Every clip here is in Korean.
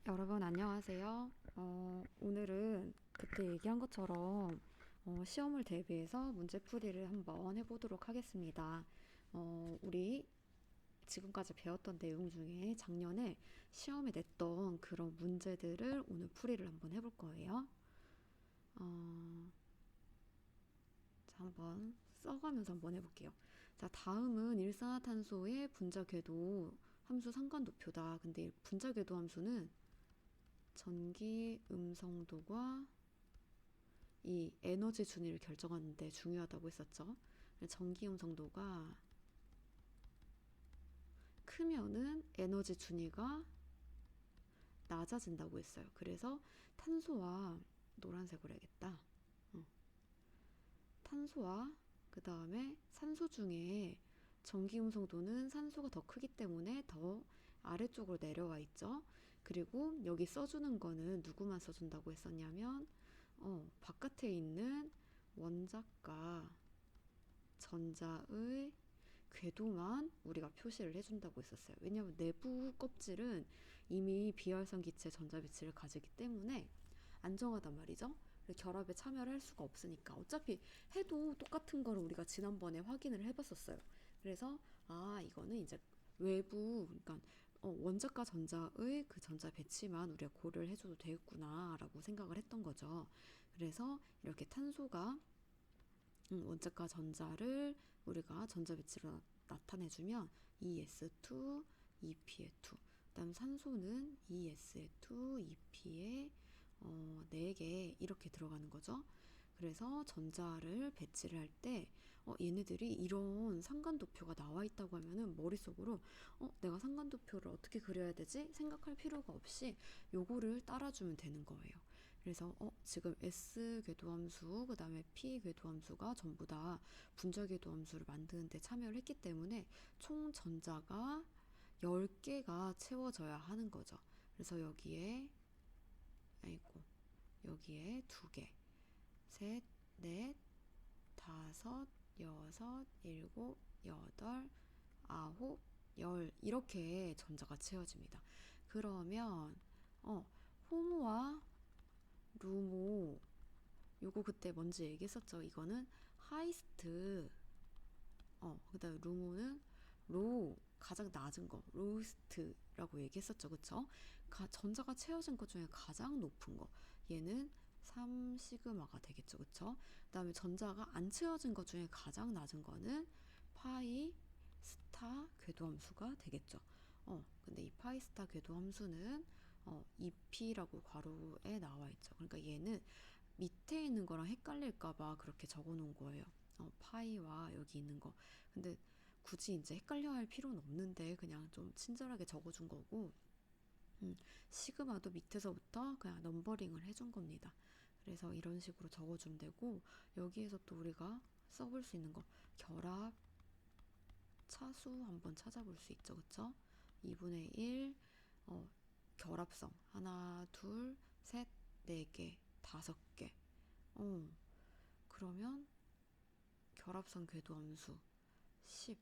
여러분 안녕하세요. 오늘은 그때 얘기한 것처럼 시험을 대비해서 문제풀이를 한번 해보도록 하겠습니다. 우리 지금까지 배웠던 내용 중에 작년에 시험에 냈던 그런 문제들을 오늘 풀이를 한번 해볼 거예요. 자, 한번 써가면서 한번 해볼게요. 자, 다음은 일산화탄소의 분자 궤도 함수 상관도표다. 근데 이 분자 궤도 함수는 전기 음성도과 이 에너지 준위를 결정하는데 중요하다고 했었죠. 전기 음성도가 크면은 에너지 준위가 낮아진다고 했어요. 그래서 탄소와 노란색으로 해야겠다. 탄소와 그 다음에 산소 중에 전기 음성도는 산소가 더 크기 때문에 더 아래쪽으로 내려와 있죠. 그리고 여기 써주는 거는 누구만 써준다고 했었냐면 바깥에 있는 원자과 전자의 궤도만 우리가 표시를 해준다고 했었어요. 왜냐하면 내부 껍질은 이미 비활성 기체 전자배치를 가지기 때문에 안정하단 말이죠. 결합에 참여를 할 수가 없으니까 어차피 해도 똑같은 거를 우리가 지난번에 확인을 해봤었어요. 그래서 이거는 이제 외부 그러니까 원자과 전자의 그 전자 배치만 우리가 고려를 해줘도 되겠구나라고 생각을 했던 거죠. 그래서 이렇게 탄소가 원자과 전자를 우리가 전자 배치로 나타내주면 ES2, EP의 2. 그다음 산소는 ES의 2, EP의 4개 이렇게 들어가는 거죠. 그래서 전자를 배치를 할 때 얘네들이 이런 상관도표가 나와 있다고 하면은 머릿속으로 내가 상관도표를 어떻게 그려야 되지? 생각할 필요가 없이 요거를 따라주면 되는 거예요. 그래서 지금 S 궤도함수 그 다음에 P 궤도함수가 전부 다 분자 궤도함수를 만드는데 참여를 했기 때문에 총 전자가 10개가 채워져야 하는 거죠. 그래서 여기에 2개, 셋, 넷, 다섯, 여섯, 일곱, 여덟, 아홉, 열 이렇게 전자가 채워집니다. 그러면 호모와 루모 요거 그때 먼저 얘기했었죠. 이거는 하이스트 그다음에 루모는 로우 가장 낮은 거 로우스트라고 얘기했었죠. 그쵸? 전자가 채워진 것 중에 가장 높은 거 얘는 3시그마가 되겠죠. 그쵸? 그다음에 전자가 안 채워진 것 중에 가장 낮은 거는 파이 스타 궤도함수가 되겠죠. 근데 이 파이 스타 궤도함수는 EP라고 괄호에 나와 있죠. 그러니까 얘는 밑에 있는 거랑 헷갈릴까봐 그렇게 적어 놓은 거예요. 파이와 여기 있는 거. 근데 굳이 이제 헷갈려 할 필요는 없는데 그냥 좀 친절하게 적어준 거고, 시그마도 밑에서부터 그냥 넘버링을 해준 겁니다. 그래서 이런 식으로 적어주면 되고, 여기에서 또 우리가 써볼 수 있는 거, 결합, 차수 한번 찾아볼 수 있죠. 그쵸? 2분의 1, 결합성. 하나, 둘, 셋, 네 개, 5개. 그러면 결합성 궤도 함수 10.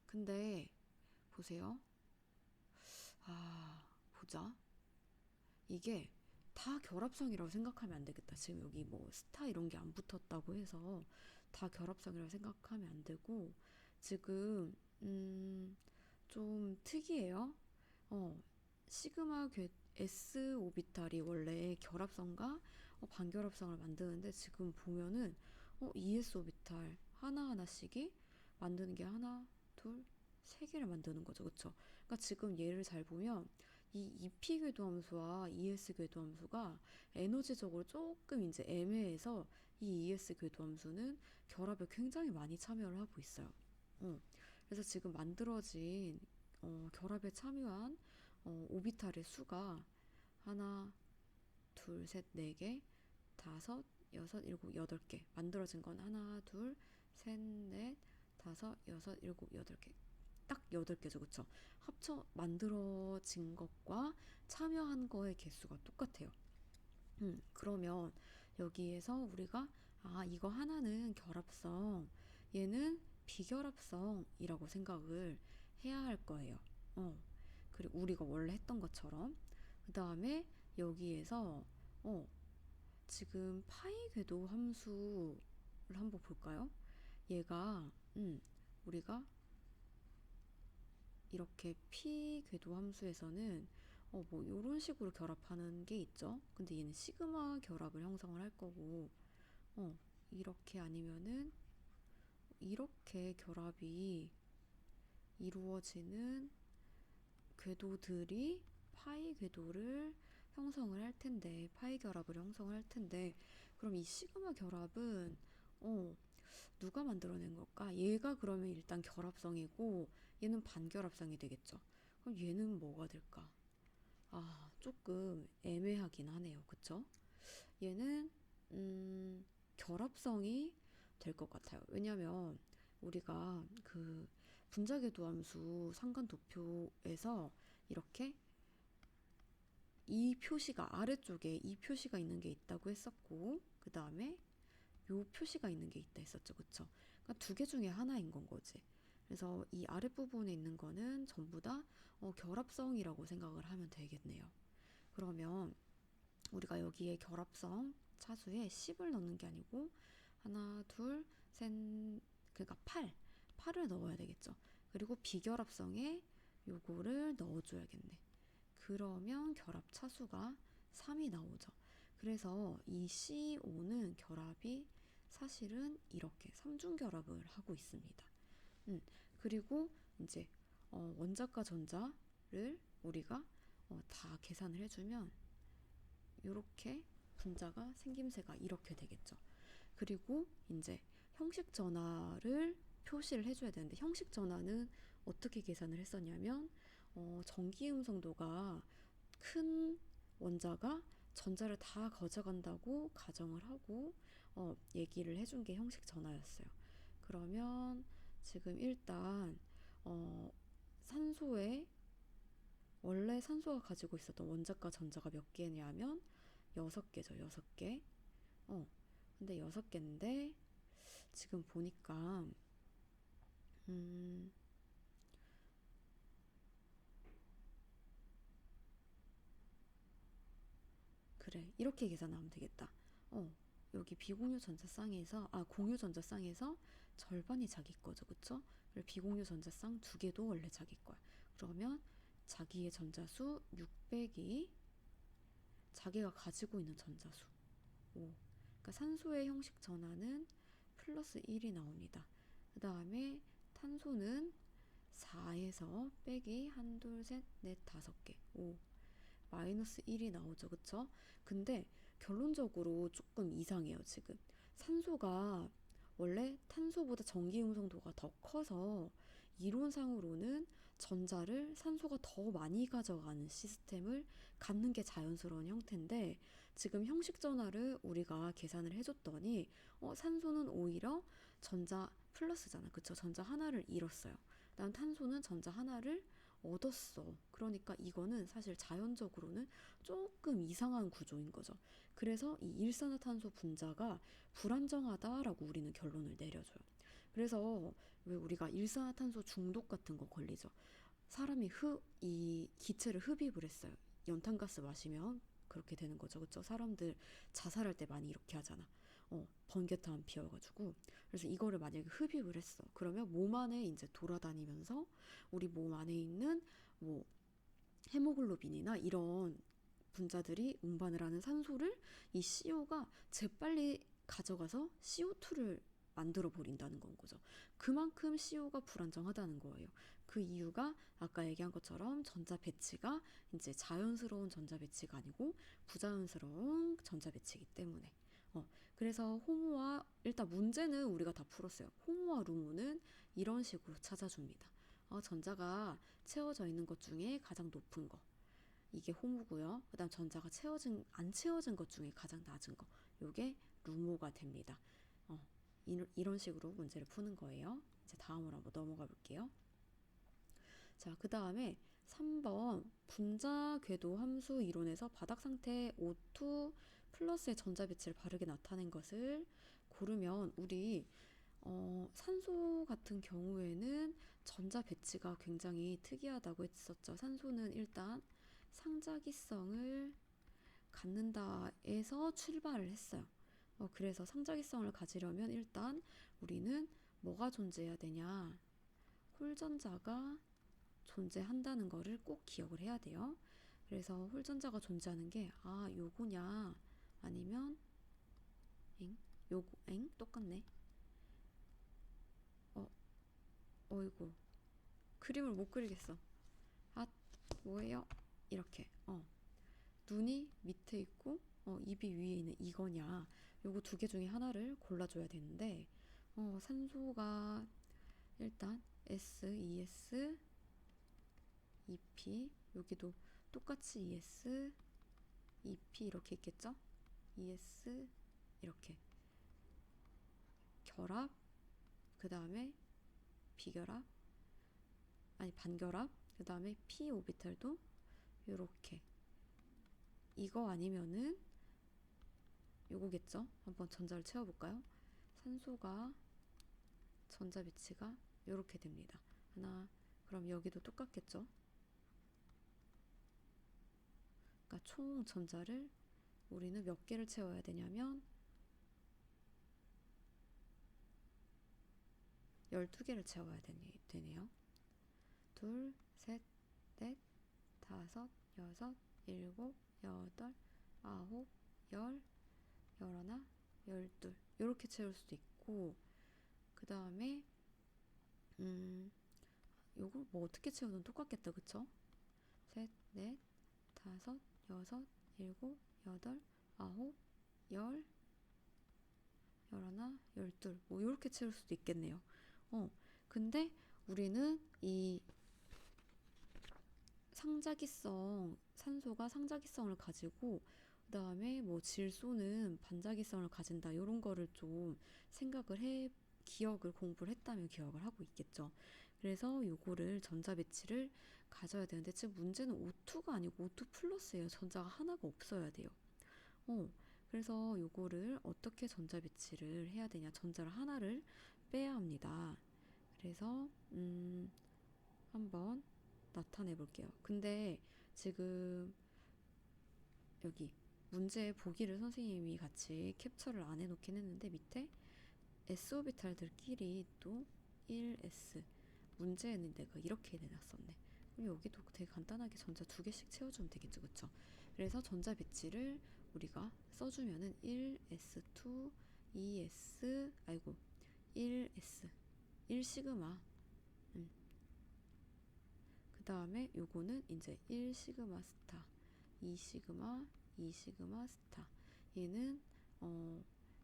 근데 보세요. 보자. 이게 다 결합성이라고 생각하면 안 되겠다. 지금 여기 뭐 스타 이런 게 안 붙었다고 해서 다 결합성이라고 생각하면 안 되고, 지금 좀 특이해요. 시그마 S 오비탈이 원래 결합성과 반결합성을 만드는데 지금 보면은 ES 오비탈 하나하나씩이 만드는 게 하나, 둘, 세 개를 만드는 거죠. 그쵸? 그러니까 지금 얘를 잘 보면 이 EP 궤도함수와 ES 궤도함수가 에너지적으로 조금 이제 애매해서 이 ES 궤도함수는 결합에 굉장히 많이 참여를 하고 있어요. 그래서 지금 만들어진 결합에 참여한 오비탈의 수가 하나, 둘, 셋, 네 개, 다섯, 여섯, 일곱, 여덟 개. 만들어진 건 하나, 둘, 셋, 넷, 다섯, 여섯, 일곱, 여덟 개. 딱 8개죠. 그쵸? 합쳐 만들어진 것과 참여한 거의 개수가 똑같아요. 그러면 여기에서 우리가 이거 하나는 결합성, 얘는 비결합성이라고 생각을 해야 할 거예요. 그리고 우리가 원래 했던 것처럼. 그 다음에 여기에서 지금 파이 궤도 함수를 한번 볼까요? 얘가 우리가 이렇게 p 궤도 함수에서는 뭐 이런 식으로 결합하는 게 있죠. 근데 얘는 시그마 결합을 형성을 할 거고, 이렇게 아니면은 이렇게 결합이 이루어지는 궤도들이 파이 궤도를 형성을 할 텐데, 파이 결합을 형성을 할 텐데, 그럼 이 시그마 결합은 누가 만들어낸 걸까? 얘가 그러면 일단 결합성이고 얘는 반결합성이 되겠죠. 그럼 얘는 뭐가 될까? 아, 조금 애매하긴 하네요. 그쵸? 얘는 결합성이 될 것 같아요. 왜냐면 우리가 그 분자궤도 함수 상관도표에서 이렇게 이 표시가 아래쪽에 이 표시가 있는 게 있다고 했었고, 그 다음에 요 표시가 있는 게 있다 했었죠. 그쵸? 그러니까 두 개 중에 하나인 건 거지. 그래서 이 아랫부분에 있는 거는 전부 다 결합성이라고 생각을 하면 되겠네요. 그러면 우리가 여기에 결합성 차수에 10을 넣는 게 아니고 하나, 둘, 셋, 그러니까 8을 넣어야 되겠죠. 그리고 비결합성에 요거를 넣어줘야겠네. 그러면 결합 차수가 3이 나오죠. 그래서 이 CO 는 결합이 사실은 이렇게 삼중결합을 하고 있습니다. 그리고 이제 원자과 전자를 우리가 다 계산을 해주면 이렇게 분자가 생김새가 이렇게 되겠죠. 그리고 이제 형식 전하를 표시를 해줘야 되는데, 형식 전하는 어떻게 계산을 했었냐면 전기 음성도가 큰 원자가 전자를 다 가져간다고 가정을 하고 얘기를 해준 게 형식 전하였어요. 그러면 지금 일단 산소에 원래 산소가 가지고 있었던 원자과 전자가 몇 개냐면 6개죠. 6개. 근데 6개인데 지금 보니까 그래, 이렇게 계산하면 되겠다. 여기 비공유 전자쌍에서 공유 전자쌍에서 절반이 자기 거죠. 그쵸? 그리고 비공유 전자쌍 2개도 원래 자기 거야. 그러면 자기의 전자수 600이 자기가 가지고 있는 전자수 5. 그러니까 산소의 형식 전하는 플러스 1이 나옵니다. 그 다음에 탄소는 4에서 빼기 1, 2, 3, 4, 5개 5 마이너스 1이 나오죠. 그쵸? 근데 결론적으로 조금 이상해요. 지금 산소가 원래 탄소보다 전기 음성도가 더 커서 이론상으로는 전자를 산소가 더 많이 가져가는 시스템을 갖는 게 자연스러운 형태인데, 지금 형식 전하를 우리가 계산을 해줬더니 산소는 오히려 전자 플러스잖아. 그쵸? 전자 하나를 잃었어요. 난 탄소는 전자 하나를 얻었어. 그러니까 이거는 사실 자연적으로는 조금 이상한 구조인 거죠. 그래서 이 일산화탄소 분자가 불안정하다라고 우리는 결론을 내려줘요. 그래서 왜 우리가 일산화탄소 중독 같은 거 걸리죠. 사람이 이 기체를 흡입을 했어요. 연탄가스 마시면 그렇게 되는 거죠. 그렇죠? 사람들 자살할 때 많이 이렇게 하잖아. 번개탄 피워가지고. 그래서 이거를 만약에 흡입을 했어. 그러면 몸 안에 이제 돌아다니면서 우리 몸 안에 있는 뭐 헤모글로빈이나 이런 분자들이 운반을 하는 산소를 이 CO가 재빨리 가져가서 CO2를 만들어 버린다는 건 거죠. 그만큼 CO가 불안정하다는 거예요. 그 이유가 아까 얘기한 것처럼 전자 배치가 이제 자연스러운 전자 배치가 아니고 부자연스러운 전자 배치이기 때문에. 그래서 호모와 일단 문제는 우리가 다 풀었어요. 호모와 루모는 이런 식으로 찾아줍니다. 전자가 채워져 있는 것 중에 가장 높은 거. 이게 호모고요. 그 다음 전자가 안 채워진 것 중에 가장 낮은 거. 요게 루모가 됩니다. 이런 식으로 문제를 푸는 거예요. 이제 다음으로 한번 넘어가 볼게요. 자, 그 다음에 3번 분자 궤도 함수 이론에서 바닥 상태 O2 플러스의 전자 배치를 바르게 나타낸 것을 고르면 우리 산소 같은 경우에는 전자 배치가 굉장히 특이하다고 했었죠. 산소는 일단 상자기성을 갖는다에서 출발을 했어요. 그래서 상자기성을 가지려면 일단 우리는 뭐가 존재해야 되냐? 홀전자가 존재한다는 거를 꼭 기억을 해야 돼요. 그래서 홀전자가 존재하는 게 요거냐 아니면 요거 똑같네. 어이구 그림을 못 그리겠어. 뭐예요? 이렇게 눈이 밑에 있고 입이 위에 있는 이거냐, 요거 두 개 중에 하나를 골라줘야 되는데 산소가 일단 S, ES, EP, 여기도 똑같이 ES, EP 이렇게 있겠죠? ES 이렇게 결합, 그 다음에 비결합, 아니 반결합, 그 다음에 P 오비탈도 요렇게. 이거 아니면은 요거겠죠? 한번 전자를 채워볼까요? 산소가 전자 배치가 요렇게 됩니다. 그럼 여기도 똑같겠죠? 그러니까 총 전자를 우리는 몇 개를 채워야 되냐면 12개를 채워야 되네요. 둘, 셋, 넷, 다섯, 여섯, 일곱, 여덟, 아홉, 열, 열하나, 열둘 이렇게 채울 수도 있고, 그 다음에 요거 뭐 어떻게 채우든 똑같겠다, 그쵸? 셋, 넷, 다섯, 여섯, 일곱, 여덟, 아홉, 열, 열하나, 열둘 뭐 이렇게 채울 수도 있겠네요. 근데 우리는 이 산소가 상자기성을 가지고, 그 다음에 뭐 질소는 반자기성을 가진다, 이런 거를 좀 기억을 공부를 했다면 기억을 하고 있겠죠. 그래서 요거를 전자 배치를 가져야 되는데, 지금 문제는 O2가 아니고 O2 플러스예요. 전자가 하나가 없어야 돼요. 그래서 요거를 어떻게 전자 배치를 해야 되냐, 전자를 하나를 빼야 합니다. 그래서 한번 나타내 볼게요. 근데 지금 여기 문제 보기를 선생님이 같이 캡처를 안 해놓긴 했는데, 밑에 S 오비탈들끼리 또 1s, 문제에는 내가 이렇게 내놨었네. 그럼 여기도 되게 간단하게 전자 두 개씩 채워주면 되겠죠, 그쵸? 그래서 전자 배치를 우리가 써주면은 1s2 2s 1s 1시그마, 그 다음에 요거는 이제 1시그마 스타, 2시그마, 2시그마 스타, 얘는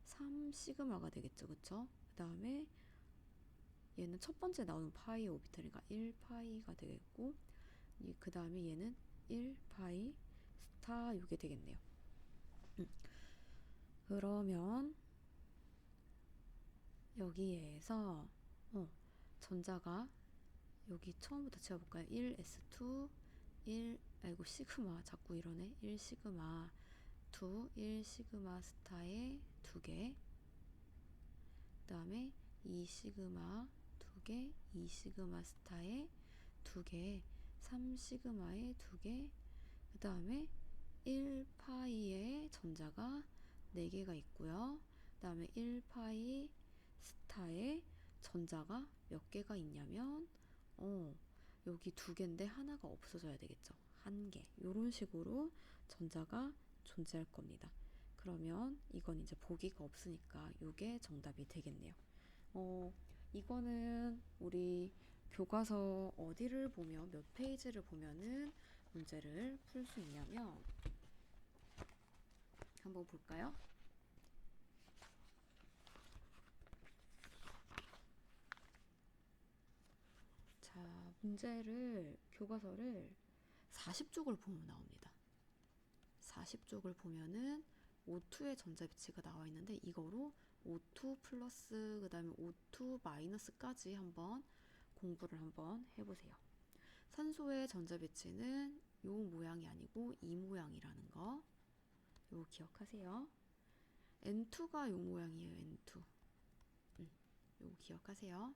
3시그마가 되겠죠, 그쵸? 그 다음에 얘는 첫 번째 나오는 파이 오비탈이니까 1파이가 되겠고, 그 다음에 얘는 1파이 스타, 요게 되겠네요. 그러면 여기에서 전자가 여기 처음부터 채워볼까요? 1s2 시그마, 자꾸 이러네. 1시그마 2 1시그마 스타에 2개, 그 다음에 2시그마 2개 2시그마 스타에 2개, 3시그마에 2개, 그 다음에 1파이에 전자가 4개가 있고요. 그 다음에 1파이 스타에 전자가 몇 개가 있냐면 여기 2개인데 하나가 없어져야 되겠죠. 1개. 이런 식으로 전자가 존재할 겁니다. 그러면 이건 이제 보기가 없으니까 이게 정답이 되겠네요. 이거는 우리 교과서 어디를 보면, 몇 페이지를 보면은 문제를 풀 수 있냐면, 한번 볼까요? 자, 교과서를 40쪽을 보면 나옵니다. 40쪽을 보면은 O2의 전자 배치가 나와 있는데, 이거로 O2 플러스 그 다음에 O2 마이너스까지 한번 공부를 한번 해보세요. 산소의 전자 배치는 요 모양이 아니고 이 모양이라는 거, 요거 기억하세요. N2가 요 모양이에요. N2. 요거 기억하세요.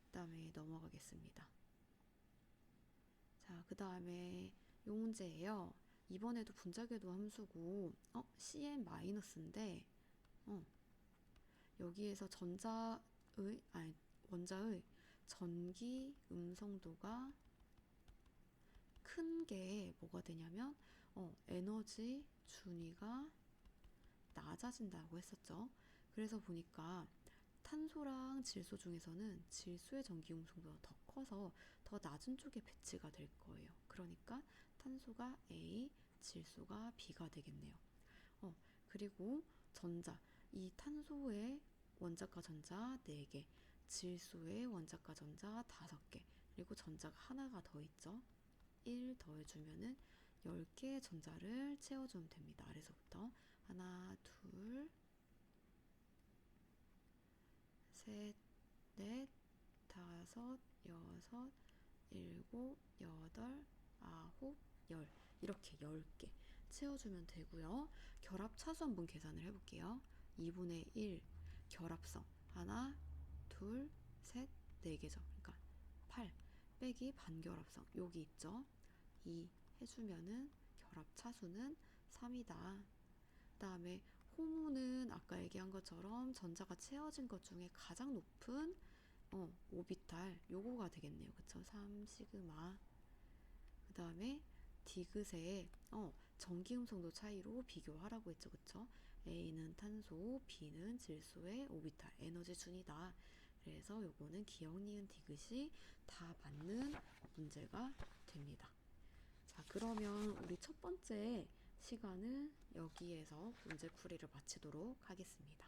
그 다음에 넘어가겠습니다. 자, 그 다음에 요 문제예요. 이번에도 분자궤도 함수고 CN-인데 여기에서 원자의 전기 음성도가 큰 게 뭐가 되냐면 에너지 준위가 낮아진다고 했었죠. 그래서 보니까 탄소랑 질소 중에서는 질소의 전기 음성도가 더 커서 더 낮은 쪽에 배치가 될 거예요. 그러니까 탄소가 A, 질소가 B가 되겠네요. 그리고 전자, 이 탄소의 원자과 전자 4개, 질소의 원자과 전자 5개, 그리고 전자가 하나가 더 있죠. 1 더해주면은 10개의 전자를 채워주면 됩니다. 아래서부터 하나, 둘, 셋, 넷, 다섯, 여섯, 일곱, 여덟, 아홉, 열 이렇게 10개 채워주면 되고요. 결합 차수 한번 계산을 해볼게요. 2분의 1 결합성 하나, 둘, 셋, 4개죠. 그러니까 8 빼기 반결합성 여기 있죠. 2 해주면은 결합 차수는 3이다. 그 다음에 호모는 아까 얘기한 것처럼 전자가 채워진 것 중에 가장 높은 오비탈 요거가 되겠네요. 그쵸? 3 시그마. 그 다음에 디귿의 전기 음성도 차이로 비교하라고 했죠. 그쵸? A는 탄소, B는 질소의 오비탈 에너지 준이다. 그래서 요거는 기억, 니은, 디귿이 다 맞는 문제가 됩니다. 자, 그러면 우리 첫 번째 시간은 여기에서 문제풀이를 마치도록 하겠습니다.